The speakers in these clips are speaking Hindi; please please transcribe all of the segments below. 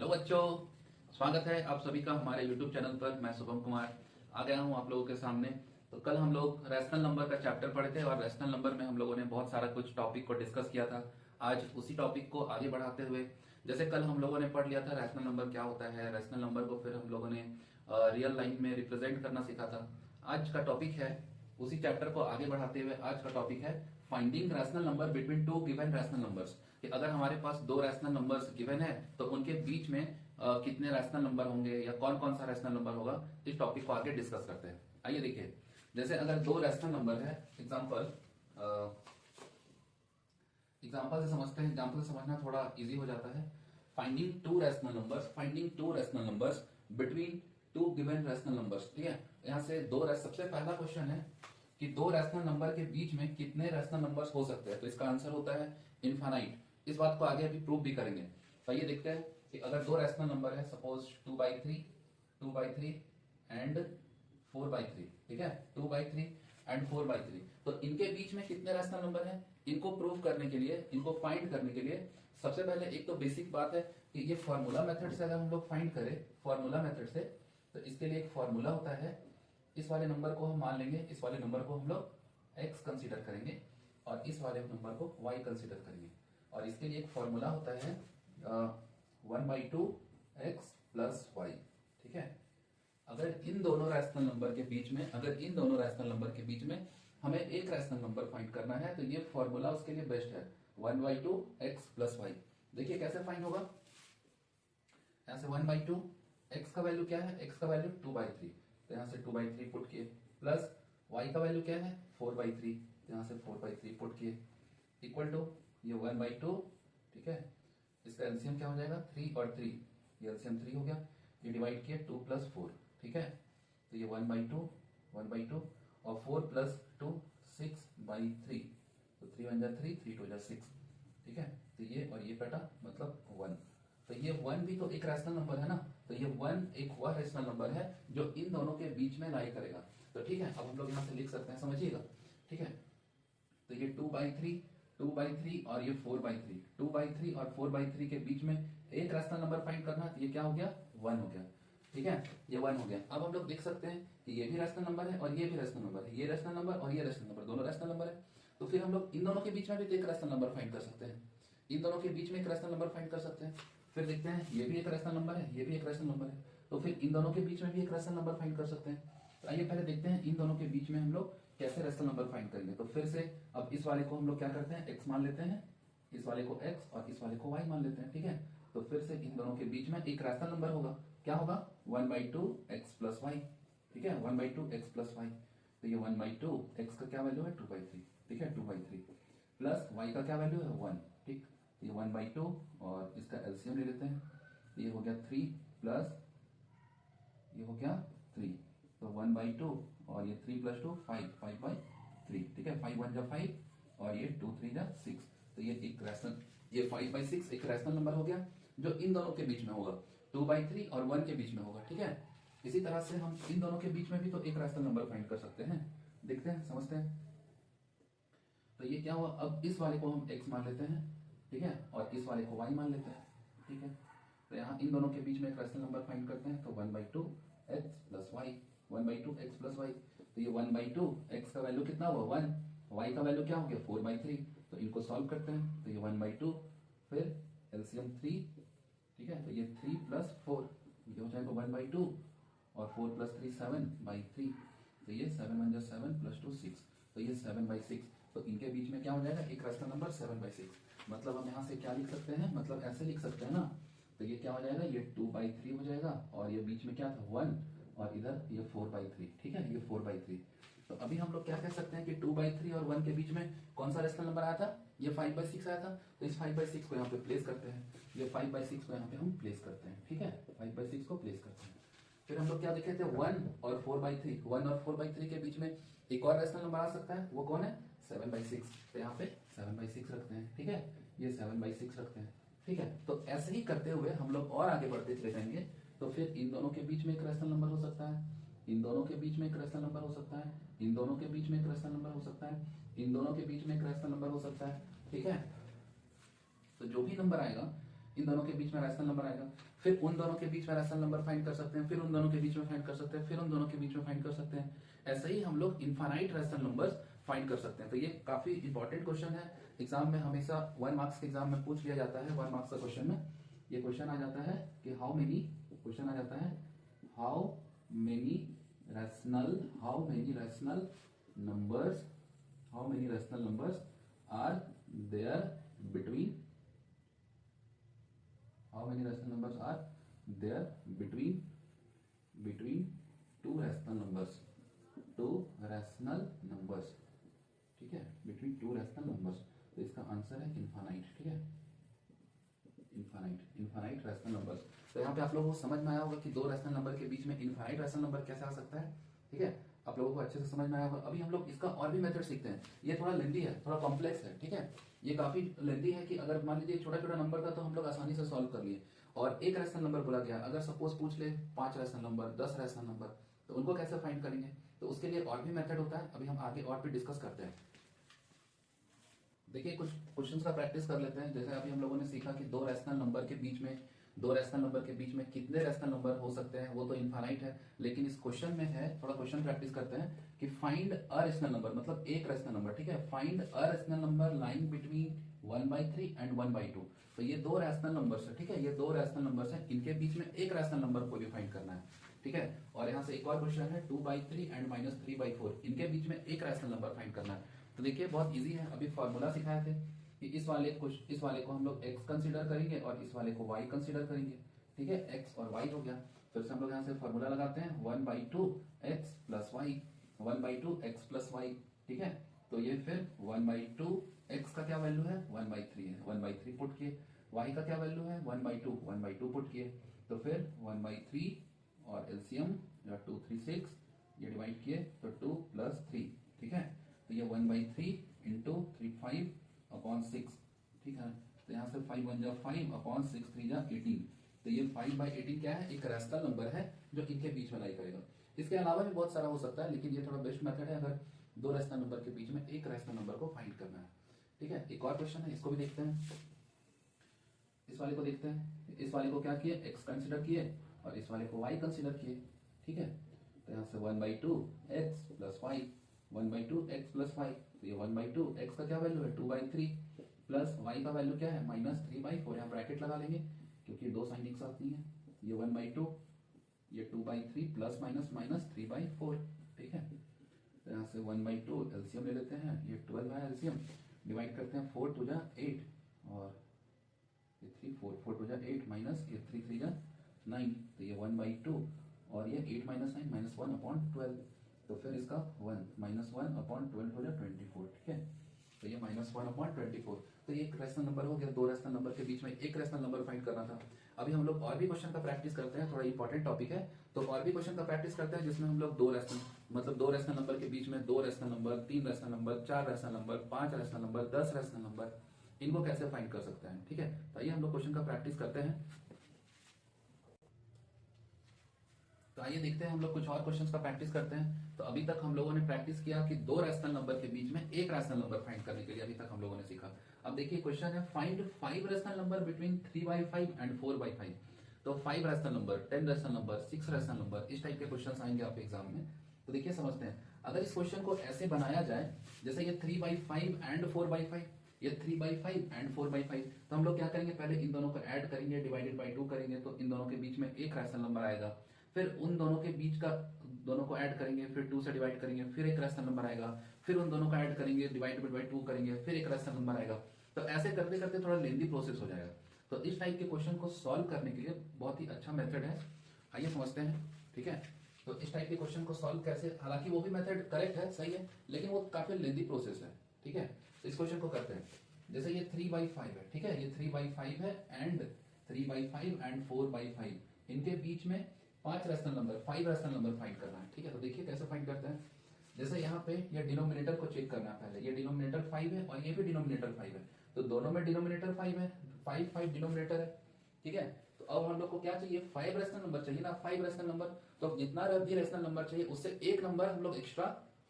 हेलो बच्चों, स्वागत है आप सभी का हमारे YouTube चैनल पर। मैं शुभम कुमार आ गया हूं आप लोगों के सामने। तो कल हम लोग रैशनल नंबर का चैप्टर पढ़े थे और रैशनल नंबर में हम लोगों ने बहुत सारा कुछ टॉपिक को डिस्कस किया था। आज उसी टॉपिक को आगे बढ़ाते हुए, जैसे कल हम लोगों ने पढ़ लिया था रैशनल नंबर क्या होता है, रैशनल नंबर को फिर हम लोगों ने रियल लाइन में रिप्रेजेंट करना सीखा था। आज का टॉपिक है, उसी चैप्टर को आगे बढ़ाते हुए आज का टॉपिक है finding rational number between two given rational numbers. कि अगर हमारे पास दो रैशनल नंबर्स गिवन है तो उनके बीच में कितने रैशनल नंबर होंगे या कौन कौन सा रैशनल नंबर होगा, इस टॉपिक को आगे डिस्कस करते हैं। आइए देखिए, जैसे अगर दो रैशनल नंबर है, एग्जांपल से समझते हैं। एग्जांपल से समझना थोड़ा इजी हो जाता है। Finding to rational numbers between two given rational numbers. ठीक है, यहाँ से सबसे पहला क्वेश्चन है कि दो रैशनल नंबर के बीच में कितने रैशनल नंबर्स हो सकते हैं। तो इसका आंसर होता है इनफाइनाइट। इस बात को आगे अभी प्रूव भी करेंगे। तो ये देखते हैं कि अगर दो रैशनल नंबर है, सपोज 2/3 एंड 4/3। ठीक है, 2/3 एंड 4/3। तो इनके बीच में कितने रैशनल नंबर हैं, इनको प्रूव करने के लिए, इनको फाइंड करने के लिए सबसे पहले एक तो बेसिक बात है कि ये फॉर्मूला मेथड से अगर हम लोग फाइंड करें, फॉर्मूला मेथड से, तो इसके लिए एक फॉर्मूला होता है। इस वाले नंबर को हम मान लेंगे, इस वाले नंबर को हम लोग x कंसीडर करेंगे और इस वाले नंबर को y कंसीडर करेंगे। और इसके लिए एक फॉर्मूला होता है 1/2x प्लस y। ठीक है, अगर इन दोनों रैशनल नंबर के बीच में हमें एक रैशनल नंबर फाइंड करना है, तो ये फॉर्मूला उसके लिए बेस्ट है, 1/2x प्लस y। देखिए कैसे फाइंड होगा। यहां से 1/2, x का वैल्यू क्या है, x का वैल्यू 2/3, तो यहां से 2/3 पुट किए, प्लस y का वैल्यू क्या है 4/3, तो यहां से 4/3 पुट किए, इक्वल टू ये 1/2। ठीक है, इसका एलसीएम क्या हो जाएगा 3 और 3, ये एलसीएम 3 हो गया, ये डिवाइड किए 2 + 4। ठीक है, तो ये 1/2 और 4 + 2 6/3, तो 3 1 जा 3, 3 2 जा 6। ठीक है, तो ये और ये कटा, मतलब 1। तो ये 1 भी तो एक रैशनल नंबर है ना, तो ये 1 एक वह रैशनल नंबर है जो इन दोनों के बीच में लाई करेगा। तो ठीक है, अब हम लोग यहां से लिख सकते हैं, समझिएगा। ठीक है, तो ये 2/3 और ये 4/3, 2/3 और 4/3 के बीच में एक रैशनल नंबर फाइंड करना है, तो ये क्या हो गया 1 हो गया। ठीक है, ये 1 हो गया। अब हम लोग देख सकते हैं कि ये भी रैशनल नंबर है और ये भी रैशनल नंबर है, ये रैशनल नंबर और ये रैशनल नंबर, दोनों रैशनल नंबर है। तो फिर हम लोग इन दोनों के बीच में भी एक रैशनल नंबर फाइंड कर सकते हैं, इन दोनों के बीच में एक रैशनल नंबर फाइंड कर सकते हैं। फिर देखते हैं, ये भी एक रैशनल नंबर है, ये भी एक रैशनल नंबर है, तो फिर इन दोनों के बीच में भी एक रैशनल नंबर फाइंड कर सकते हैं। तो आइए पहले देखते हैं इन दोनों के बीच में हम लोग कैसे रैशनल नंबर फाइंड करेंगे। तो फिर से अब इस वाले को हम लोग क्या करते हैं, x मान लेते हैं, इस वाले को x और इस वाले को y मान लेते हैं। ठीक है, तो फिर से इन दोनों के बीच में एक रैशनल नंबर होगा, क्या होगा 1/2x प्लस y। ठीक है, 1/2x प्लस y, तो ये 1/2, x का क्या वैल्यू है 2/3। ठीक है, 2/3 प्लस y का क्या वैल्यू है 1। ठीक, ये 1/2 और इसका एलसीएम ले लेते हैं, ये हो गया 3 प्लस ये हो गया 3, तो 1/2 और ये 3 + 2 5/3। ठीक है, 5 1 जा 5 और ये 2 3 जा 6, तो ये एक रैशनल, ये 5/6 एक रैशनल नंबर हो गया जो इन दोनों के बीच में होगा, 2/3 और 1 के बीच में होगा। ठीक है, इसी तरह से हम इन दोनों के बीच में भी तो एक रैशनल नंबर फाइंड कर सकते हैं। देखते हैं, समझते हैं। तो ये क्या हुआ, अब इस वाले को हम x मान लेते हैं। ठीक है, और इस वाले को y मान लेते हैं। ठीक है, तो यहाँ इन दोनों के बीच में एक रैशनल नंबर फाइंड करते हैं, तो 1/2x plus y, 1/2x plus y, तो ये 1/2, x का वैल्यू कितना हुआ 1, y का वैल्यू क्या हो गया 4/3, तो इनको सॉल्व करते हैं, तो ये 1/2, फिर एलसीएम 3। ठीक है, तो ये 3 + 4, ये हो जाएगा 1/2 और 4 + 3 7/3, तो ये 7 1 जा 7 + 2 6, तो ये 7/6। तो इनके बीच में क्या हो जाएगा एक रैशनल नंबर 7/6। मतलब हम यहाँ से क्या लिख सकते हैं, मतलब ऐसे लिख सकते हैं ना, तो ये क्या हो जाएगा, ये 2/3 हो जाएगा और ये बीच में क्या था 1 और इधर ये 4/3। ठीक है, ये 4/3। तो अभी हम लोग क्या कह सकते हैं कि 2/3 और 1 के बीच में कौन सा रैशनल नंबर आया था, ये 5/6 आया था। तो इस 5/6 को यहाँ पे प्लेस करते हैं, ये 5/6 को यहाँ पे हम प्लेस करते हैं। ठीक है, 5/6 को प्लेस करते हैं। फिर हम लोग क्या देखे थे 1 और 4/3, 1 और 4/3 के बीच में एक और रैशनल नंबर आ सकता है, वो कौन है 7/6, तो यहाँ पे 7/6 रखते हैं। ठीक है, ये 7/6 रखते हैं। ठीक है, तो ऐसे ही करते हुए हम लोग और आगे बढ़ते चले जाएंगे। तो फिर इन दोनों के बीच में एक रैशनल नंबर हो सकता है, इन दोनों के बीच में एक रैशनल नंबर हो सकता है, इन दोनों के बीच में एक रैशनल नंबर हो सकता है, इन दोनों के बीच में एक रैशनल नंबर हो सकता है। ठीक है, तो जो भी नंबर आएगा इन दोनों के बीच में रैशनल नंबर आएगा, फिर उन दोनों के बीच में रैशनल नंबर फाइंड कर सकते हैं, फिर उन दोनों के बीच में फाइंड कर सकते हैं, फिर उन दोनों के बीच में फाइंड कर सकते हैं। ऐसे ही हम लोग इनफाइनाइट रैशनल नंबर्स फाइंड कर सकते हैं। तो ये काफी इंपॉर्टेंट क्वेश्चन है, एग्जाम में हमेशा 1 मार्क्स के एग्जाम में पूछ लिया जाता है। 1 मार्क्स का क्वेश्चन में ये क्वेश्चन आ जाता है कि how many rational numbers are there between two rational numbers, ठीक है, बिटवीन टू रैशनल नंबर्स। तो इसका आंसर है इनफाइनाइट, ठीक है, इनफाइनाइट रैशनल नंबर्स। तो यहाँ पे आप लोगों को समझ में आया होगा कि दो रैशनल नंबर के बीच में इनफाइनाइट रैशनल नंबर कैसे आ सकता है, ठीक है, आप लोगों को अच्छे से समझ में आया होगा। अभी हम लोग इसका और भी मेथड सीखते हैं। ये थोड़ा लेंदी है, थोड़ा कॉम्प्लेक्स है, ठीक है, ये काफी लेंदी है कि अगर मान लीजिए छोटा छोटा नंबर था तो हम लोग आसानी से सॉल्व कर लिए, और एक रैशनल नंबर बोला गया, अगर सपोज पूछ ले 5 रैशनल नंबर, 10 रैशनल नंबर, तो उनको कैसे फाइंड करेंगे। तो उसके लिए और भी मेथड होता है, अभी हम आगे और भी डिस्कस करते हैं। देखिए कुछ क्वेश्चंस का प्रैक्टिस कर लेते हैं। जैसे अभी हम लोगों ने सीखा कि दो रैशनल नंबर के बीच में कितने रैशनल नंबर हो सकते हैं, वो तो इनफाइनाइट है। लेकिन इस क्वेश्चन में है, थोड़ा क्वेश्चन प्रैक्टिस करते हैं कि फाइंड अ रैशनल नंबर, मतलब एक रैशनल नंबर, ठीक है, find a rational number lying between 1/3 and 1/2। तो ये दो रैशनल नंबर्स है, ठीक है, ये दो रैशनल नंबर्स है, इनके बीच में एक रैशनल नंबर को भी फाइंड करना है, ठीक है। और यहाँ से एक और क्वेश्चन है 2/3 एंड -3/4, इनके बीच में एक रैशनल नंबर फाइंड करना है। तो देखिए बहुत इजी है, अभी फॉर्मूला सिखाए थे कि इस वाले को हम लोग x कंसीडर करेंगे और इस वाले को y कंसीडर करेंगे, ठीक है, x और y हो गया। फिर से हम लोग यहाँ से फॉर्मूला लगाते हैं 1/2 x plus y, 1/2 x plus y, ठीक है। तो ये फिर 1/2 x का क्या वैल्यू है 1/3 है, 1/3 पुट किए, y का क्या वैल्यू है 1/2 पुट किए, तो फिर 1/3 और एलसीएम 2 3 6 ये डिवाइड किए तो 2 + 3, ठीक है। तो ये 1/3 इंटू 3 5/6, ठीक है। तो यहाँ से 5 1 जा 5/6 3 जा 18। तो ये 5/18 क्या है, एक रैशनल नंबर है जो इनके बीच में लाई करेगा। इसके अलावा भी बहुत सारा हो सकता है, लेकिन ये थोड़ा बेस्ट मेथड है अगर दो रैशनल नंबर के बीच में एक रैशनल नंबर को फाइंड करना है, ठीक है। एक और क्वेश्चन है, इसको भी देखते हैं। इस वाले को देखते हैं, इस वाले को क्या किए x कंसीडर किए और इस वाले को y कंसीडर किए, ठीक है। तो यहाँ से 1/2 x plus y, 1/2 x plus y, तो ये 1/2 x का क्या वैल्यू है 2/3 प्लस y का वैल्यू क्या है -3/4, यहाँ ब्रैकेट लगा लेंगे क्योंकि दो साइन एक साथ नहीं है। ये 1/2 ये 2/3 प्लस माइनस -3/4, ठीक है। तो यहाँ से 1/2 एलसीएम ले लेते हैं, ये 12 है एलसीएम, डिवाइड करते हैं 4 2 जा 8 और ये 3 4 2 जा 8 माइनस ये 3 3 जा 9, तो ये 1/2 और ये 8 - 9 -1/12, तो फिर इसका 1 -1/12 हो जाए 24, ठीक है। तो ये -1/24। तो ये एक रैशनल नंबर हो गया, दो रैशनल नंबर के बीच में एक रैशनल नंबर फाइंड करना था। अभी हम लोग और भी क्वेश्चन का प्रैक्टिस करते हैं, थोड़ा इंपॉर्टेंट टॉपिक है, तो और भी क्वेश्चन का प्रैक्टिस करते हैं जिसमें हम लोग दो रैशनल नंबर के बीच में दो rational number, 3 rational number, 4 rational number, 5 rational number, 10 rational number, इनको कैसे फाइंड कर सकते हैं, ठीक है। तो आइए हम लोग क्वेश्चन का प्रैक्टिस करते हैं। तो आइए देखते हैं हम लोग कुछ और क्वेश्चंस का प्रैक्टिस करते हैं। तो अभी तक हम लोगों ने प्रैक्टिस किया कि दो रैशनल नंबर के बीच में एक रैशनल नंबर फाइंड करने के लिए अभी तक हम लोगों ने सीखा। अब देखिए क्वेश्चन है find 5 rational number between 3/5 and 4/5। तो 5 rational number, 10 rational number, 6 rational number, इस टाइप के क्वेश्चन आएंगे आपके एग्जाम में। तो देखिए समझते हैं, अगर इस क्वेश्चन को ऐसे बनाया जाए जैसे ये 3/5 एंड 4/5, ये 3/5 एंड 4/5, तो हम लोग क्या करेंगे, पहले इन दोनों को ऐड करेंगे, डिवाइडेड बाय 2 करेंगे, तो इन दोनों के बीच में एक रैशनल नंबर आएगा। फिर उन दोनों के बीच का दोनों को ऐड करेंगे, फिर 2 से डिवाइड करेंगे, फिर एक रैशनल नंबर आएगा, फिर उन दोनों को ऐड करेंगे, डिवाइडेड बाय 2 करेंगे, फिर एक रैशनल नंबर आएगा। तो ऐसे करते करते थोड़ा लेंदी प्रोसेस हो जाएगा। तो इस टाइप के क्वेश्चन को सॉल्व करने के लिए बहुत ही अच्छा मेथड है, आइए समझते हैं, ठीक है। तो इस टाइप के क्वेश्चन को सॉल्व कैसे, हालांकि वो भी मेथड करेक्ट है, सही है, लेकिन वो काफी लेंदी प्रोसेस है, ठीक है। तो इस क्वेश्चन को करते हैं, जैसे ये 3/5 है, ठीक है, ये 3/5 है एंड 3/5 एंड 4/5, इनके बीच में 5 rational number, 5 rational number find करना है, ठीक है। तो देखिए कैसे फाइंड करते हैं। जैसे यहाँ पे ये डिनोमिनेटर को चेक करना है, पहले ये डिनोमिनेटर 5 है और ये भी डिनोमिनेटर 5 है, तो दोनों में डिनोमिनेटर 5 है, 5 5 डिनोमिनेटर है, ठीक है। तो अब हम लोग को क्या चाहिए, 5 रैशनल नंबर चाहिए ना, 5 रैशनल नंबर। तो जितना भी रैशनल नंबर चाहिए उससे एक नंबर हम लोग एक्स्ट्रा,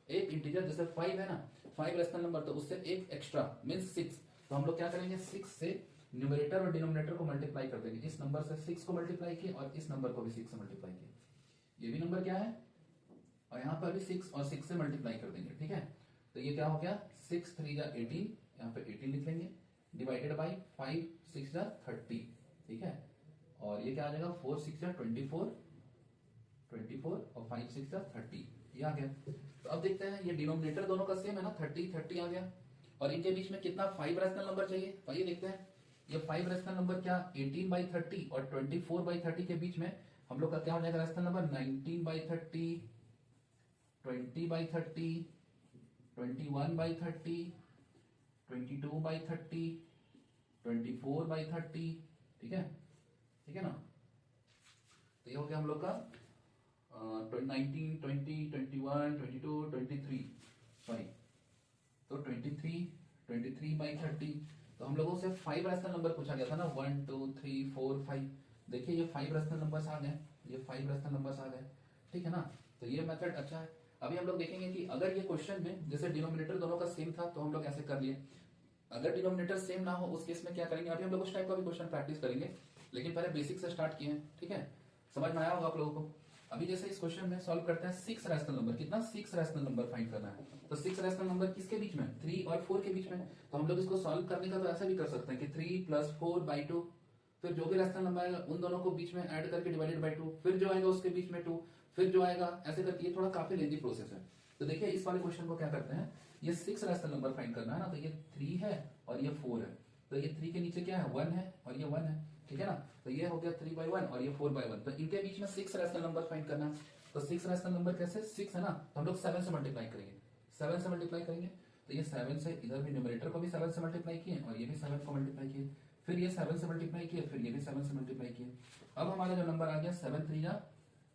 एक इंटीजर जैसे 5 है ना, 5 रैशनल नंबर, तो उससे एक एक्स्ट्रा मींस 6। तो हम लोग क्या करेंगे, 6 से न्यूमरेटर और डिनोमिनेटर को मल्टीप्लाई कर देंगे। इस नंबर से 6 को मल्टीप्लाई किए और इस नंबर को भी 6 से मल्टीप्लाई किए। ये भी नंबर क्या है और यहाँ पर भी 6 और 6 से मल्टीप्लाई कर देंगे। ठीक है, तो ये क्या हो गया 6 3 जा 18, यहाँ पे 18 लिख लेंगे, डिवाइडेड बाई 5 6 जा 30। ठीक है, और ये क्या आ जाएगा 4 6 जा 24 और 5 6 जा 30, ये आ गया। तो अब देखते हैं ये डिनोमिनेटर दोनों का सेम है ना, 30 30 आ गया और इनके बीच में कितना 5 रैशनल नंबर चाहिए। आइए देखते हैं ये 5 रैशनल नंबर क्या 18/30 और 24/30 के बीच में हम लोग का क्या हो जाएगा रैशनल नंबर 19/30, 20/30, 21/30, 22/30, 24/30। ठीक है, ठीक है ना। तो ये हो गया हम लोग का 19 20 21 22 23 सॉरी, तो 23/30। तो हम लोगों से 5 रैशनल नंबर पूछा गया था ना, 1 2 3 4 5। देखिए ये 5 रैशनल नंबर्स आ गए, ये 5 रैशनल नंबर्स आ गए। ठीक है ना, तो ये मेथड अच्छा है। अभी हम लोग देखेंगे कि अगर ये क्वेश्चन में जैसे डिनोमिनेटर दोनों का सेम था तो हम लोग ऐसे कर लिए, अगर डिनोमिनेटर सेम ना हो उस केस में क्या करेंगे। अभी हम लोग उस टाइप का भी क्वेश्चन प्रैक्टिस करेंगे, लेकिन पहले बेसिक से स्टार्ट किए हैं। ठीक है, समझ में आया होगा आप लोगों को। अभी जैसे इस क्वेश्चन में सॉल्व करते हैं 6 रैशनल नंबर, कितना 6 रैशनल नंबर फाइंड करना है। तो 6 रैशनल नंबर किसके बीच में 3 और 4 के बीच में। तो हम लोग इसको सॉल्व करने का तो ऐसा भी कर सकते हैं कि 3 + 4/2, फिर जो भी रैशनल नंबर आएगा उन दोनों को बीच में ऐड करके डिवाइडेड बाय 2, फिर जो आएगा उसके बीच में 2, फिर जो आएगा ऐसे करके। ये थोड़ा काफी लेंदी प्रोसेस है। तो देखिए इस वाले क्वेश्चन को क्या करते हैं, ये 6 रैशनल नंबर फाइंड करना है ना, तो ये 3 है और ये 4 है। तो ये 3 के नीचे क्या है 1 है और ये 1 है। ठीक है ना, तो ये हो गया 3/1 और ये 4/1। तो इनके बीच में 6 रैशनल नंबर फाइंड करना है। तो 6 रैशनल नंबर कैसे 6 है ना, तो हम लोग 7 से मल्टीप्लाई करेंगे, 7 से मल्टीप्लाई करेंगे। तो ये 7 से इधर भी न्यूमरेटर को भी 7 से मल्टीप्लाई किए और ये भी 7 को मल्टीप्लाई किए, फिर ये 7 से मल्टीप्लाई किए, फिर ये भी 7 से मल्टीप्लाई किए। अब हमारा जो नंबर आ गया 7 3 जा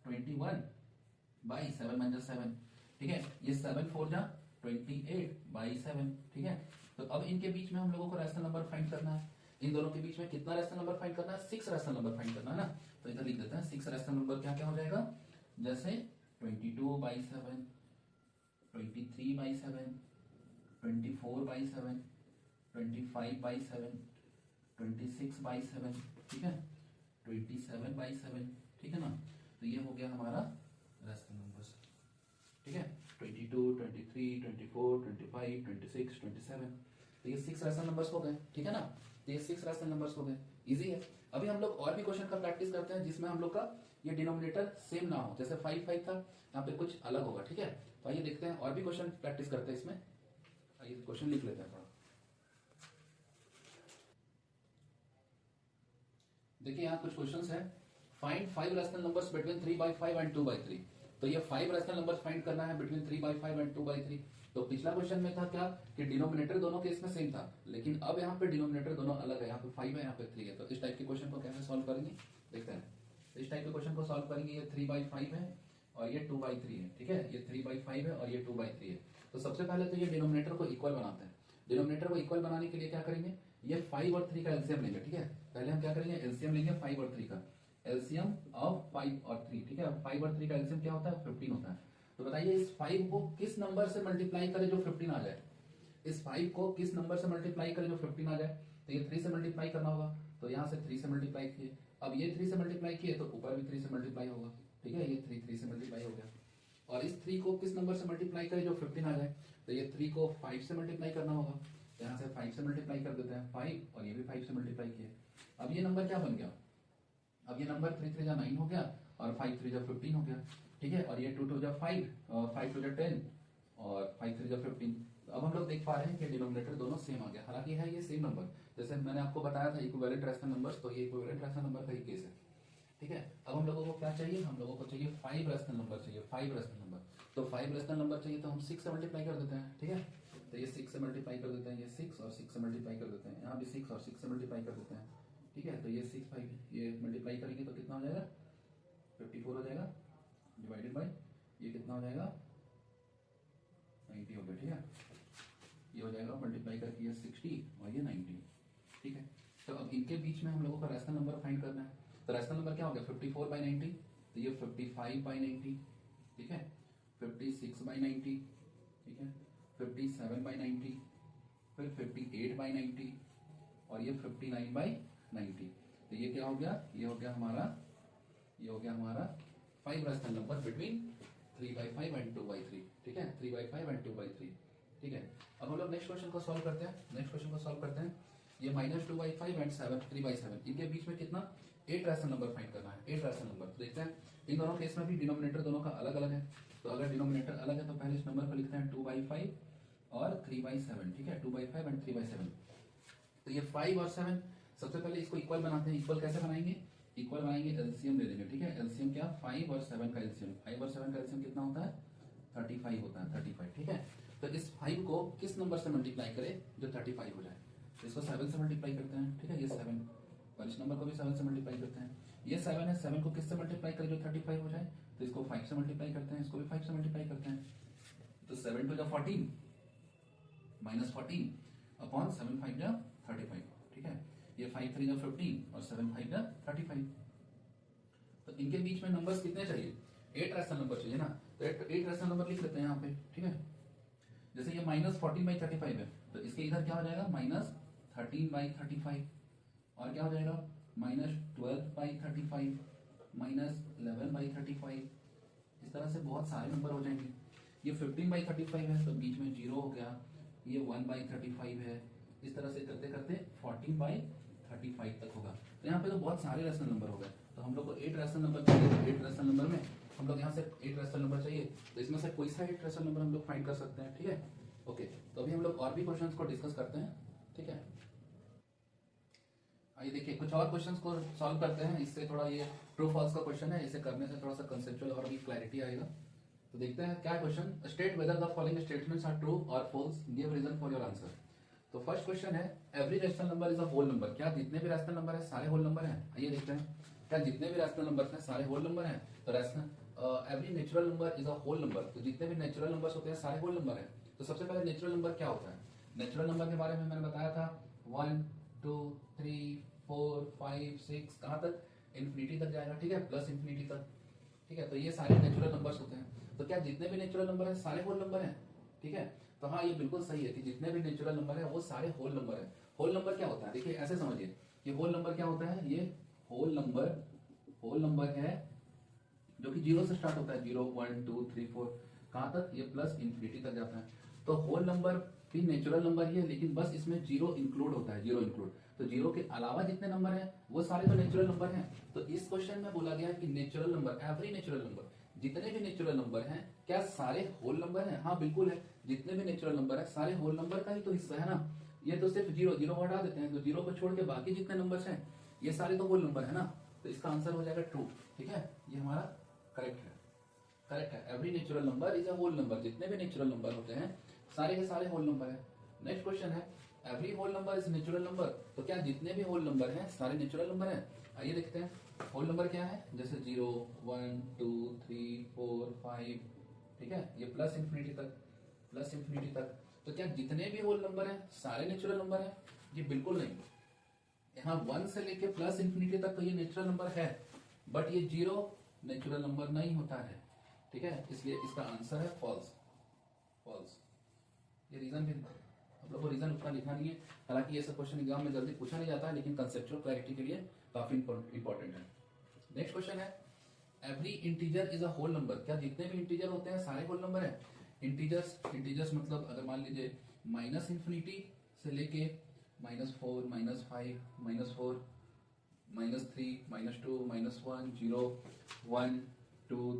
21/7 - 7। ठीक है, ये 7 4 जा 28/7। ठीक है, तो अब इनके बीच में हम लोगों को रैशनल नंबर फाइंड करना है। इन दोनों के बीच में कितना रैशनल नंबर फाइंड करना है 6 रैशनल नंबर फाइंड करना है ना। तो इधर लिख देते हैं 6 रैशनल नंबर क्या क्या हो जाएगा, जैसे 22/7, 23/7, 24/7, 25/7, 26/7। ठीक है, 27/7। ठीक है ना, तो ये हो गया हमारा रैशनल नंबर्स। ठीक है, 22 23 24 25 26 27। तो ये 6 रैशनल नंबर्स हो गए। ठीक है ना, तो ये 6 रैशनल नंबर्स हो गए, इजी है। अभी हम लोग और भी क्वेश्चन का प्रैक्टिस करते हैं जिसमें हम लोग का ये डिनोमिनेटर सेम ना हो, जैसे 5 5 था, यहाँ पे कुछ अलग होगा। ठीक है, तो आइए देखते हैं और भी क्वेश्चन प्रैक्टिस करते हैं इसमें। आइए क्वेश्चन लिख लेते हैं थोड़ा। देखिए यहाँ कुछ क्वेश्चंस है, find 5 rational numbers between 3/5 and 2/3। तो ये 5 रैशनल नंबर्स फाइंड करना है बिटवीन 3/5 एंड 2/3। तो पिछला क्वेश्चन में था क्या कि डिनोमिनेटर दोनों के इसमें सेम था, लेकिन अब यहाँ पे डिनोमिनेटर दोनों अलग है, यहाँ पे 5 है यहाँ पे 3 है। तो इस टाइप के क्वेश्चन को कैसे सॉल्व करेंगे देखते हैं। तो इस टाइप के क्वेश्चन को सॉल्व करेंगे, ये 3/5 है और ये 2/3 है। ठीक है, ये 3/5 है और ये 2/3 है। तो सबसे पहले तो ये डिनोमिनेटर को इक्वल बनाते हैं। डिनोमिनेटर को इक्वल बनाने के लिए क्या करेंगे, ये 5 और 3 का एलसीएम लेंगे। ठीक है, पहले हम क्या करेंगे एलसीएम लेंगे 5 और 3 का, एलसीएम ऑफ 5 और 3। ठीक है, 5 और 3 का एलसीएम क्या होता है 15 होता है। तो बताइए इस 5 को किस नंबर से मल्टीप्लाई करें जो 15 आ जाए। इस 5 को किस नंबर से मल्टीप्लाई करें जो 15 आ जाए। तो ये 3 से मल्टीप्लाई करना होगा, तो यहाँ से 3 से मल्टीप्लाई किए। अब ये 3 से मल्टीप्लाई किए तो ऊपर भी 3 से मल्टीप्लाई होगा। ठीक है, ये 3 से मल्टीप्लाई हो गया। और इस 3 को किस नंबर से मल्टीप्लाई करें जो 15 आ जाए। तो ये 3 को 5 से मल्टीप्लाई करना होगा, तो यहाँ से 5 से मल्टीप्लाई कर देते हैं 5 और ये भी 5 से मल्टीप्लाई किए। अब ये नंबर क्या बन गया, अब ये नंबर 3 3 जा 9 हो गया और 5 3 जा 15 हो गया। ठीक है, और ये 2 2 जा 5 और 5 2 जा 10 और 5 3 जा 15। तो अब हम लोग देख पा रहे हैं कि डिनोमिनेटर दोनों सेम आ गया, हालांकि है ये सेम नंबर। जैसे मैंने आपको बताया था इक्विवेलेंट रैशनल नंबर्स, तो ये इक्विवेलेंट रैशनल नंबर का ही केस है। ठीक है, अब हम लोगों को क्या चाहिए, हम लोगों को चाहिए 5 रैशनल नंबर चाहिए, 5 रैशनल नंबर। तो 5 रैशनल नंबर चाहिए तो हम 6 से मल्टीप्लाई कर देते हैं। ठीक है, तो ये 6 से मल्टीप्लाई कर देते हैं, ये 6 और 6 से मल्टीप्लाई कर देते हैं, यहाँ भी 6 और 6 से मल्टीप्लाई कर देते हैं। ठीक है, तो ये 6 5 ये मल्टीप्लाई करेंगे तो कितना हो जाएगा 54 हो जाएगा, डिवाइडेड बाय ये कितना हो जाएगा 90 हो गया। ठीक है, ये हो जाएगा मल्टीप्लाई करके ये 60 और ये 90। ठीक है, तो अब इनके बीच में हम लोगों का रैशनल नंबर फाइंड करना है। तो रैशनल नंबर क्या हो गया 54/90, तो ये 55/90। ठीक है, 56/90। ठीक है, 57/90, फिर 58/90 और ये 59/90। तो ये क्या हो गया, ये हो गया हमारा 5 रैशनल नंबर बिटवीन 3/5 एंड 2/3। ठीक है, 3/5 एंड 2/3। ठीक है, अब हम लोग नेक्स्ट क्वेश्चन को सॉल्व करते हैं। ये -2/5 एंड 3/7, इनके बीच में कितना 8 रैशनल नंबर फाइंड करना है। 8 रैशनल नंबर देखते हैं। इन दोनों केस में भी डिनोमिनेटर दोनों का अलग अलग है। तो अगर डिनोमिनेटर अलग है तो पहले इस नंबर को लिखते हैं 2/5 और 3/7। ठीक है, 2/5 एंड 3/7। तो ये 5 और 7, सबसे पहले इसको इक्वल बनाते हैं। इक्वल कैसे बनाएंगे, एलसीएम ले लेंगे। ठीक है, एलसीएम क्या, 5 और 7 का एलसीएम। 5 और 7 का एलसीएम कितना होता है, 35 होता है, 35। ठीक है, तो इस 5 को किस नंबर से मल्टीप्लाई करें जो 35 हो जाए, तो इसको 7 से मल्टीप्लाई करते हैं। ठीक है, ये 7 और इस नंबर को भी 7 से मल्टीप्लाई करते हैं। ये 7 है, 7 को किससे मल्टीप्लाई करें जो 35 हो जाए, तो इसको 5 से मल्टीप्लाई करते हैं, इसको भी 5 से मल्टीप्लाई करते हैं। तो 7 टू 14 -14 अपॉन 7 5 जा 35। ठीक है, ये 5 3 जा 15 और 7 5 जा 35। तो इनके बीच में नंबर्स कितने चाहिए, 8 रैशनल नंबर चाहिए ना। तो 8 रैशनल नंबर लिख लेते हैं यहाँ पे। ठीक है, जैसे ये -14/35 है तो इसके इधर क्या हो जाएगा, -13/35 और क्या हो जाएगा, -12/35 -11/35। इस तरह से बहुत सारे नंबर हो जाएंगे। ये 15/35 है तो बीच में 0 हो गया, ये 1/35 है। इस तरह से करते करते 14/35 तक होगा। तो यहाँ पे तो बहुत सारे रैशनल नंबर हो गए। तो हम लोग को 8 रैशनल नंबर चाहिए। तो 8 रैशनल नंबर में हम लोग यहाँ से 8 रैशनल नंबर चाहिए, तो इसमें से कोई सा 8 रैशनल नंबर हम लोग फाइंड कर सकते हैं। ठीक है, ओके। तो अभी हम लोग और भी क्वेश्चंस को डिस्कस करते हैं। ठीक है, आइए देखिए कुछ और क्वेश्चंस को सॉल्व करते हैं। इससे थोड़ा, ये ट्रू फॉल्स का क्वेश्चन है, इसे करने से थोड़ा सा कंसेप्चुअल और भी क्लैरिटी आएगा। तो देखते हैं क्या question, state whether the following statements are true और false, give reason for your answer. तो फर्स्ट क्वेश्चन है, every rational number is a whole number. क्या जितने भी रैशनल नंबर है सारे होल नंबर हैं? आइए देखते हैं, क्या जितने भी रैशनल नंबर हैं सारे होल नंबर हैं? तो rational every natural number is a whole number. तो जितने भी नेचुरल नंबर्स होते हैं सारे होल नंबर हैं। तो सबसे पहले नेचुरल नंबर क्या होता है? नेचुरल नंबर के बारे में मैंने बताया था 1 2 3 4 5 6, कहाँ तक, इन्फिनिटी तक जाएगा। ठीक है, प्लस इन्फिनिटी तक। ठीक है, तो ये सारे नेचुरल नंबर्स होते हैं। तो क्या जितने भी नेचुरल नंबर है सारे होल नंबर हैं? ठीक है, तो हाँ ये बिल्कुल सही है कि जितने भी नेचुरल नंबर है वो सारे होल नंबर है। होल नंबर क्या होता है, देखिए ऐसे समझिए, ये होल नंबर क्या होता है, ये होल नंबर है जो कि 0 से स्टार्ट होता है, 0 1 2 3 4, कहाँ तक, ये प्लस इन्फिनिटी तक जाता है। तो होल नंबर भी नेचुरल नंबर ही है, लेकिन बस इसमें 0 इंक्लूड होता है, 0 इंक्लूड। तो 0 के अलावा जितने नंबर हैं वो सारे तो नेचुरल नंबर हैं। तो इस क्वेश्चन में बोला गया है कि natural number, every natural number, जितने भी नेचुरल नंबर हैं क्या सारे होल नंबर हैं? हाँ बिल्कुल है, जितने भी नेचुरल नंबर है सारे होल नंबर का ही तो हिस्सा है ना। ये तो सिर्फ 0 0 को हटा देते हैं, तो 0 को छोड़ के बाकी जितने नंबर्स हैं ये सारे तो होल नंबर है ना। तो इसका आंसर हो जाएगा ट्रू। ठीक है, ये हमारा करेक्ट है। Every natural number is a whole number, जितने भी नेचुरल नंबर होते हैं सारे के सारे होल नंबर है। नेक्स्ट क्वेश्चन है, every whole number is natural number. तो क्या जितने भी होल नंबर हैं सारे नेचुरल नंबर हैं? आइए देखते हैं होल नंबर क्या है, जैसे 0 1 2 3 4 5। ठीक है, ये प्लस इन्फिनिटी तक। तो क्या जितने भी होल नंबर हैं सारे नेचुरल नंबर हैं? ये बिल्कुल नहीं। यहाँ 1 से लेके प्लस इन्फिनिटी तक तो ये नेचुरल नंबर है, बट ये 0 नेचुरल नंबर नहीं होता है। ठीक है, इसलिए इसका आंसर है फॉल्स। ये रीजन भी आप लोग को रीजन उतना लिखा नहीं है, हालांकि ये सब क्वेश्चन एग्जाम में जल्दी पूछा नहीं जाता है, लेकिन कंसेप्चुअल क्लैरिटी के लिए काफी इंपॉर्टेंट है। नेक्स्ट क्वेश्चन है, every integer is a whole number. क्या जितने भी इंटीजर होते हैं सारे होल नंबर है? इंटीजर्स मतलब अगर मान लीजिए माइनस इन्फिनिटी से लेके -4 -5 -4 -3 -2 -1 0 1 2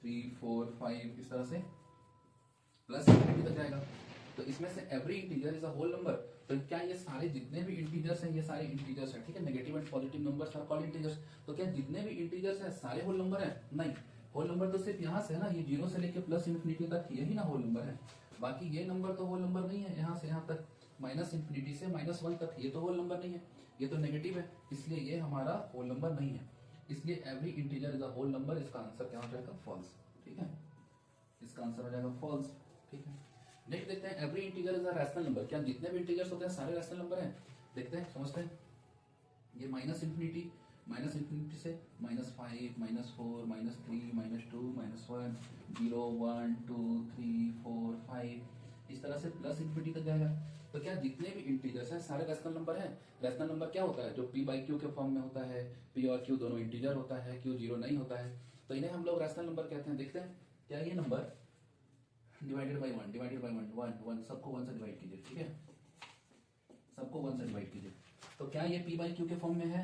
3 4 5, इस तरह से प्लस इन्फिनिटी तक जाएगा। तो इसमें से every integer is a whole number. तो क्या ये सारे जितने भी इंटीजर्स हैं ये सारे इंटीजर्स हैं? ठीक है, negative and positive numbers are called integers. तो क्या जितने भी इंटीजर्स हैं सारे होल नंबर हैं? नहीं, होल नंबर तो सिर्फ यहाँ से है ना, ये 0 से लेके प्लस इन्फिनिटी तक यही ना होल नंबर है। बाकी ये नंबर तो होल नंबर नहीं है, यहाँ से यहाँ तक माइनस इन्फिनिटी से -1 तक ये तो होल नंबर नहीं है, ये तो नेगेटिव है, इसलिए ये हमारा होल नंबर नहीं है। इसलिए every integer is a whole number, इसका आंसर क्या हो जाएगा, फॉल्स। ठीक है, इसका आंसर हो जाएगा फॉल्स। ठीक है, नेक्स्ट देखते हैं, every integer is a rational number. क्या जितने भी इंटीजर्स होते हैं सारे रैशनल नंबर हैं? देखते हैं, समझते हैं। ये माइनस इन्फिनिटी से -5 -4 -3 -2 -1 0 1 2 3 4 5, इस तरह से प्लस इन्फिनिटी तक जाएगा। तो क्या जितने भी इंटीजर्स हैं सारे रैशनल नंबर हैं? रैशनल नंबर क्या होता है? जो p बाई क्यू के फॉर्म में होता है, p और q दोनों इंटीजर होता है, q जीरो नहीं होता है, तो इन्हें हम लोग रैशनल नंबर कहते हैं। देखते हैं क्या ये number divided by one, divided by one, one one, सबको वन से डिवाइड कीजिए, ठीक है, सबको वन से डिवाइड कीजिए। तो क्या ये p बाई क्यू के फॉर्म में है?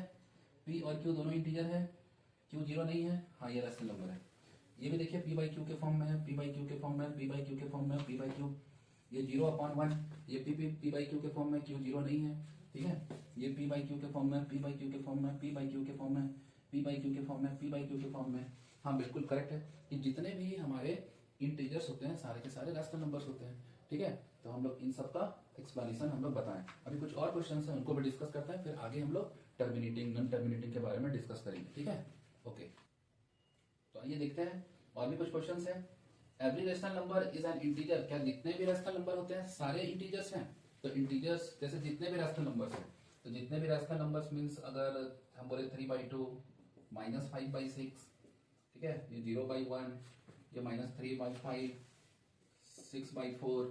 p और q दोनों इंटीजर है, q जीरो नहीं है, हाँ ये रैशनल नंबर है। ये भी देखिए p बाई क्यू के फॉर्म में है, p बाई क्यू के फॉर्म में, p बाई क्यू के फॉर्म में, p बाई क्यू, ये जीरो अपॉन वन, ये p बाई क्यू के फॉर्म में, q जीरो नहीं है, ठीक है, ये p बाई क्यू के फॉर्म में, p बाई क्यू के फॉर्म में, p बाई क्यू के फॉर्म में, p बाई क्यू के फॉर्म में, p बाई क्यू के फॉर्म में। हाँ बिल्कुल करेक्ट है कि जितने भी हमारे इंटीजर्स होते हैं सारे के सारे रैशनल नंबर्स होते हैं, ठीक है। तो हम लोग इन सब का एक्सप्लेनेशन हम लोग बताएं। अभी कुछ और क्वेश्चंस हैं उनको भी डिस्कस करते हैं, फिर आगे हम लोग टर्मिनेटिंग नॉन टर्मिनेटिंग के बारे में डिस्कस करेंगे, ठीक है। ओके, तो आइए देखते हैं और भी कुछ क्वेश्चंस हैं। Every rational number is an integer, क्या जितने भी रैशनल नंबर होते हैं सारे इंटीजर्स हैं? तो इंटीजर्स जैसे जितने भी रैशनल नंबर्स हैं, तो जितने भी रैशनल नंबर्स मींस अगर हम बोले 3/2, -5/6, ठीक है, ये 0/1, ये -3/5, 6/4,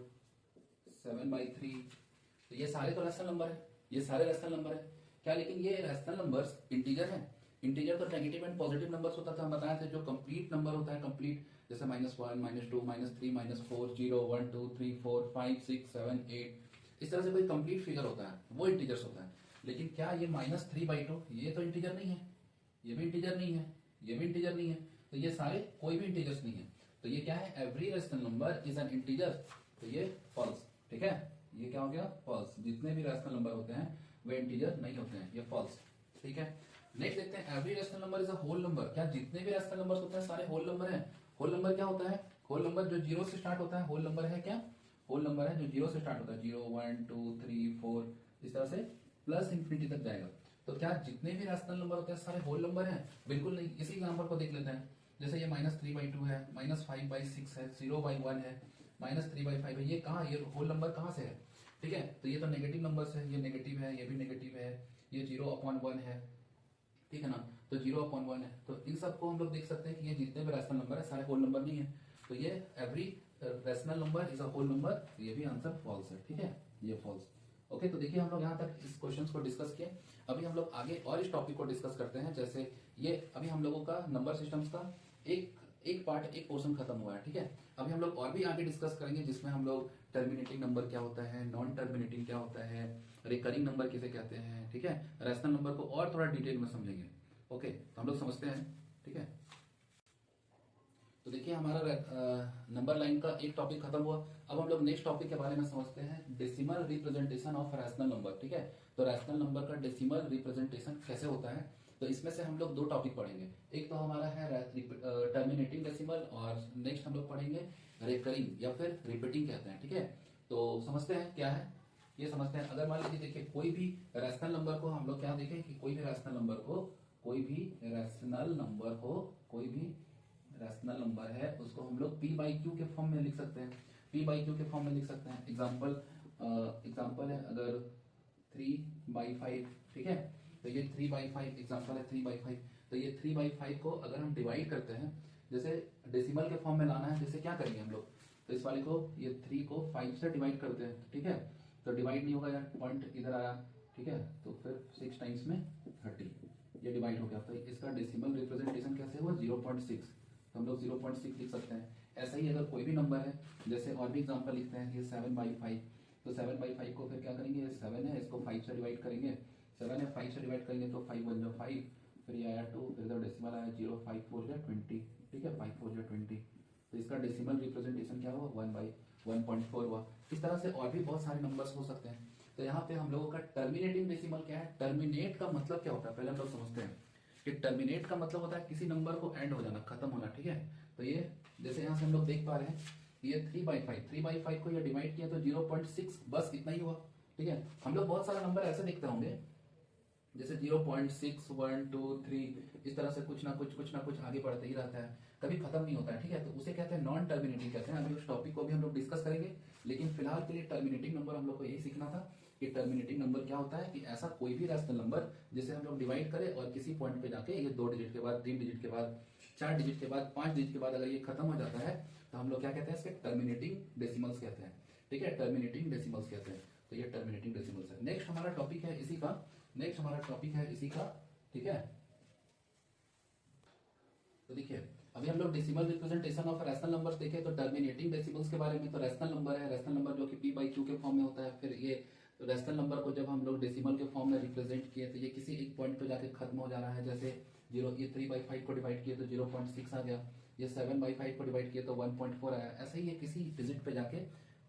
7/3, तो ये सारे तो रैशनल नंबर है, ये सारे रैशनल नंबर है क्या? लेकिन ये रैशनल नंबर्स इंटीजर हैं। इंटीजर तो नेगेटिव एंड पॉजिटिव नंबर्स होता था, हम बताए थे। जो कंप्लीट नंबर होता है, कंप्लीट जैसे -1, -2, -3, -4, 0, 1, 2, 3, 4, 5, 6, 7, 8, इस तरह से कोई कंप्लीट फिगर होता है, वो इंटीजर्स होता है। लेकिन क्या ये -3/2 ये तो इंटीजर नहीं है, ये भी इंटीजर नहीं है, ये भी इंटीजर नहीं है, तो ये सारे कोई भी इंटीजर्स नहीं है। तो ये क्या है? Every rational number is an integer, तो ये फॉल्स, ठीक है, ये क्या हो गया? फॉल्स। जितने भी रैशनल नंबर होते हैं वे इंटीजर नहीं होते हैं, ये फॉल्स, ठीक है। नेक्स्ट देखते हैं, every rational number is a whole number, क्या जितने भी रैशनल नंबर्स होते हैं सारे होल नंबर हैं? होल नंबर क्या होता है? होल नंबर जो जीरो से स्टार्ट होता है होल नंबर है क्या? होल नंबर है जो जीरो से स्टार्ट होता है, 0, 1, 2, 3, 4, इस तरह से प्लस इंफिनिटी तक जाएगा। तो क्या जितने भी रैशनल नंबर होते हैं सारे होल नंबर हैं? बिल्कुल नहीं। इसी एग्जांपल को देख लेते हैं, जैसे ये -3/2 है, -5/6 है, 0/1 है, -3/5 है, ये कहाँ, ये होल नंबर कहाँ से है? ठीक है, तो ये तो नेगेटिव नंबर्स है, ये नेगेटिव है, ये भी नेगेटिव है, ये 0/1 है, ठीक है ना, तो 0/1 है। तो इन सबको हम लोग देख सकते हैं कि ये जितने भी रैशनल नंबर है सारे होल नंबर नहीं है, तो ये every rational number is a whole number, ये भी आंसर फॉल्स है, ठीक है, ये फॉल्स। ओके, तो देखिए हम लोग यहाँ तक इस क्वेश्चन को डिस्कस किए। अभी हम लोग आगे और इस टॉपिक को डिस्कस करते हैं। जैसे ये अभी हम लोगों का नंबर सिस्टम्स का एक एक पार्ट, एक पोर्शन खत्म हुआ है, ठीक है। अभी हम लोग और भी आगे डिस्कस करेंगे, जिसमें हम लोग टर्मिनेटिंग नंबर क्या होता है, नॉन टर्मिनेटिंग क्या होता है, रिकरिंग नंबर किसे कहते हैं, ठीक है, रैशनल नंबर को और थोड़ा डिटेल में समझेंगे। ओके, तो हम लोग समझते हैं, ठीक है। तो देखिए हमारा नंबर लाइन का एक टॉपिक खत्म हुआ। अब हम लोग नेक्स्ट टॉपिक के बारे में समझते हैं, decimal representation of rational number, ठीक है। तो रैशनल नंबर का डेसिमल रिप्रेजेंटेशन कैसे होता है, तो इसमें से हम लोग दो टॉपिक पढ़ेंगे। एक तो हमारा है टर्मिनेटिंग डेसिमल, और नेक्स्ट हम लोग पढ़ेंगे रिकरिंग या फिर रिपीटिंग कहते हैं, ठीक है। तो समझते हैं क्या है, ये समझते हैं। अगर मान लीजिए देखिए कोई भी रैशनल नंबर को हम लोग क्या देखें कि कोई भी रैशनल नंबर को, कोई भी रैशनल नंबर को, कोई भी रैशनल नंबर है उसको हम लोग p/q के फॉर्म में लिख सकते हैं, p/q के फॉर्म में लिख सकते हैं। एग्जांपल है अगर 3/5, ठीक है, तो ये 3/5 एग्जांपल है, 3/5। तो ये 3/5 को अगर हम डिवाइड करते हैं, जैसे डेसिमल के फॉर्म में लाना है, जैसे क्या करेंगे हम लोग, तो इस वाले को, ये 3 को 5 से डिवाइड करते हैं, ठीक है, तो डिवाइड नहीं होगा यार, पॉइंट इधर आया, ठीक है, तो फिर 6 टाइम्स में 30, ये डिवाइड हो गया। तो इसका डेसिमल रिप्रेजेंटेशन कैसे हुआ, 0.6, तो हम लोग 0.6 लिख सकते हैं। ऐसा ही अगर कोई भी नंबर है, जैसे और भी एग्जांपल लिखते हैं, ये 7/5, तो 7/5 को फिर क्या करेंगे, ये 7 है, इसको 5 से डिवाइड करेंगे, 7 है, 5 से डिवाइड करेंगे तो 5 1 जो 5, फिर ये आया 2, फिर इधर डेसिमल आया 0, 5 4 जो 20, ठीक है, 5 4 जो 20, तो इसका डेसिमल रिप्रेजेंटेशन क्या हुआ, 1/1.4 हुआ। इस तरह से और भी बहुत सारे नंबर्स हो सकते हैं। तो यहाँ पे हम लोगों का टर्मिनेटिंग डेसिमल क्या है, टर्मिनेट का मतलब क्या होता है, पहले हम लोग समझते हैं कि टर्मिनेट का मतलब होता है किसी नंबर को एंड हो जाना, खत्म होना, ठीक है। तो ये जैसे यहाँ से हम लोग देख पा रहे हैं, ये 3/5 को ये डिवाइड किया तो 0.6, बस इतना ही हुआ, ठीक है। हम लोग बहुत सारा नंबर ऐसे देखते होंगे, जैसे 0.6, 1, 2, 3, इस तरह से कुछ ना कुछ आगे बढ़ते ही रहता है, कभी खत्म नहीं होता है, ठीक है। तो उसे कहते हैं नॉन टर्मिनेटिंग कहते हैं। अभी उस टॉपिक को भी हम लोग डिस्कस करेंगे, लेकिन फिलहाल के लिए टर्मिनेटिंग नंबर हम लोग को यही सीखना था कि टर्मिनेटिंग नंबर क्या होता है, कि ऐसा कोई भी रैशनल नंबर जिसे हम लोग डिवाइड करें और किसी पॉइंट पे जाके ये 2 डिजिट के बाद, 3 डिजिट के बाद, 4 डिजिट के बाद, 5 डिजिट के बाद अगर ये खत्म हो जाता है, तो हम लोग क्या कहते हैं, इसके टर्मिनेटिंग डेसिमल्स कहते हैं, ठीक है, टर्मिनेटिंग डेसिमल्स कहते हैं। तो ये टर्मिनेटिंग डेसिमल्स है। नेक्स्ट हमारा टॉपिक है इसी का, ठीक है। तो देखिए अभी हम लोग decimal representation of rational numbers देखे, तो टर्मिनेटिंग डेसिमल्स के बारे में, तो रैशनल नंबर जो कि p/q के फॉर्म में होता है। फिर ये रैशनल नंबर को जब हम लोग डेसिमल के फॉर्म में रिप्रेजेंट किए तो ये किसी एक पॉइंट पे जाके खत्म हो जा रहा है। जैसे 0 ये 3/5 को डिवाइड किए तो 0.6 आ गया, ये 7/5 को डिवाइड किए तो 1.4 आया। ऐसे ही ये किसी डिजिट पे जाके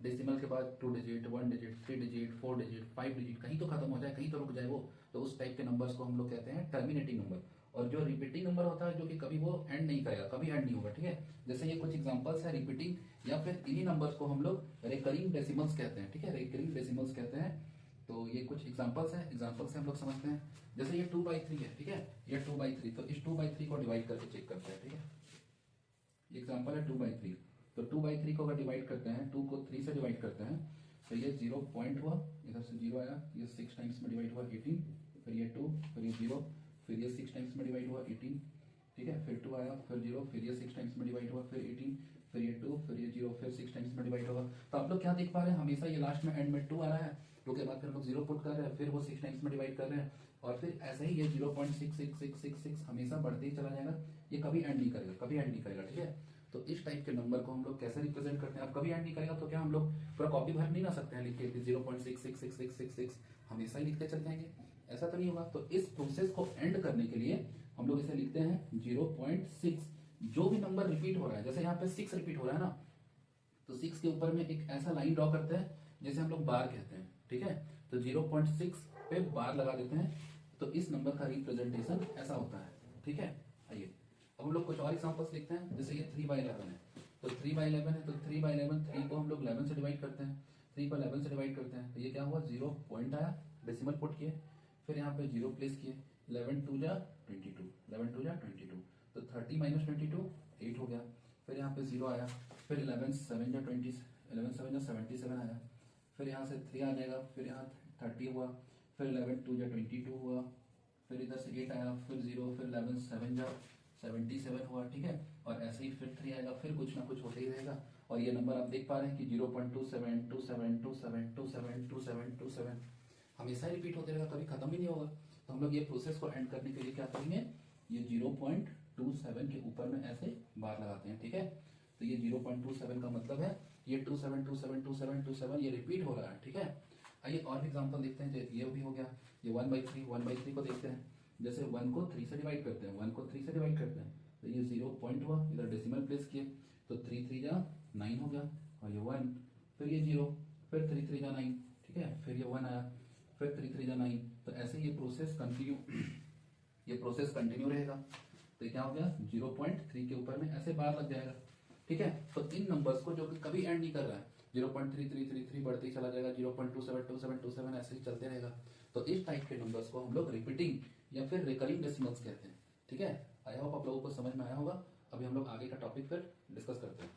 डेसिमल के बाद 2 digit, 1 digit, 3 digit, 4 digit, 5 digit कहीं तो खत्म हो जाए, कहीं तो रुक जाए वो, तो उस टाइप के नंबर्स को हम लोग कहते हैं टर्मिनेटिंग नंबर। और जो रिपीटिंग नंबर होता है जो कि कभी वो एंड नहीं करेगा, कभी एंड नहीं होगा, ठीक है। जैसे ये कुछ एग्जांपल्स है रिपीटिंग, या फिर इन्हीं नंबर्स को हम लोग रिकरिंग डेसिमल्स कहते हैं, ठीक है, रिकरिंग डेसिमल्स कहते हैं। तो ये कुछ एग्जांपल्स हैं, एग्जांपल से हम लोग समझते हैं। जैसे ये 2/3 है, ठीक है, ये 2/3, तो इस 2/3 को डिवाइड करके चेक करते हैं, ठीक है। एग्जांपल है 2/3, तो 2/3 को अगर डिवाइड करते हैं, 2 को 3 से डिवाइड करते हैं तो ये 0 पॉइंट हुआ, इधर से 0 आया, ये 6 टाइम्स में डिवाइड हुआ 18, फिर ये 2, फिर ये 0, फिर ये 6 टाइम्स में डिवाइड हुआ 18, ठीक है, फिर 2 आया, फिर 0, फिर ये 6 टाइम्स में डिवाइड हुआ, फिर 18, फिर ये 2, फिर ये 0, फिर 6 टाइम्स में डिवाइड होगा। तो आप लोग क्या देख पा रहे हैं, हमेशा ये लास्ट में एंड में 2 आ रहा है, 2 के बाद फिर हम लोग 0 पुट कर रहे हैं, फिर वो 6 टाइम्स में डिवाइड कर रहे हैं, और फिर ऐसे ही ये 0.66666 हमेशा बढ़ते ही चला जाएगा, ये कभी एंड नहीं करेगा, ठीक है। तो इस टाइप के नंबर को हम लोग कैसे रिप्रेजेंट करते हैं, अब कभी एंड नहीं करेगा तो क्या हम लोग पूरा कॉपी भर नहीं ना सकते हैं लिख के 0.66666 हमेशा ही लिखते चल जाएंगे, ऐसा तो नहीं होगा। तो इस प्रोसेस को एंड करने के लिए हम लोग इसे लिखते हैं 0.6। जो भी नंबर रिपीट हो रहा है, जैसे यहाँ पे 6 रिपीट हो रहा है ना, तो 6 के ऊपर में एक ऐसा लाइन ड्रॉ करते हैं जिसे हम लोग बार कहते हैं, ठीक है। तो 0.6 पे बार लगा देते हैं, तो इस नंबर का रिप्रेजेंटेशन ऐसा होता है, ठीक है। आइए अब हम लोग कुछ और एग्जांपल्स लिखते हैं। जैसे ये 3/11 है, तो 3/11 है, तो 3/11 3 को हम लोग 11 से डिवाइड करते हैं, 3 को 11 से डिवाइड करते हैं, तो ये क्या हुआ, 0 पॉइंट आया, डेसिमल पुट किए, फिर यहाँ पे 0 प्लेस किए, 11 2 जा 22, 11 2 जा 22, तो 30 माइनस 22 8 हो गया, फिर यहाँ पे 0 आया, फिर 11 7 जा 20, 11 7 जा 77 आया, फिर यहाँ से 3 आ जाएगा, फिर यहाँ 30 हुआ, फिर 11 2 जा 22 हुआ, फिर इधर से 8 आया, फिर 0, फिर 11 7 जा 77 हुआ, ठीक है। और ऐसे ही फिर 3 आएगा, फिर कुछ ना कुछ होते ही रहेगा। और ये नंबर आप देख पा रहे हैं कि 0.2727272727 हमेशा रिपीट होते रहेगा, कभी खत्म ही नहीं होगा। तो हम लोग ये प्रोसेस को एंड करने के लिए क्या करेंगे, ये 0.27 के ऊपर में ऐसे बार लगाते हैं, ठीक है। तो ये 0.27 का मतलब है ये 27272727 ये रिपीट हो रहा है, ठीक है। आइए और भी एग्जांपल देखते हैं। ये भी हो गया, ये 1/3 को देखते हैं। जैसे 1 को 3 से डिवाइड करते हैं, 1 को 3 से डिवाइड करते हैं, तो ये 0 पॉइंट हुआ, इधर डेसिमल प्लेस किए, तो 3 3 जा 9 हो गया, और ये 1, फिर ये 0, फिर 3 3 जा 9, ठीक है, फिर ये 1 आया, फिर 3 3 जा 9। तो ऐसे ये प्रोसेस कंटिन्यू रहेगा। तो ये क्या हो गया, 0.3 के ऊपर में ऐसे बार लग जाएगा, ठीक है। तो इन नंबर्स को जो कि कभी एंड नहीं कर रहा है, 0.3333 बढ़ते ही चला जाएगा, 0.272727 ऐसे ही चलते रहेगा। तो इस टाइप के नंबर्स को हम लोग रिपीटिंग या फिर रिकरिंग डेसिमल्स कहते हैं, ठीक है। आई होप आप लोगों को समझ में आया होगा। अभी हम लोग आगे का टॉपिक फिर डिस्कस करते हैं।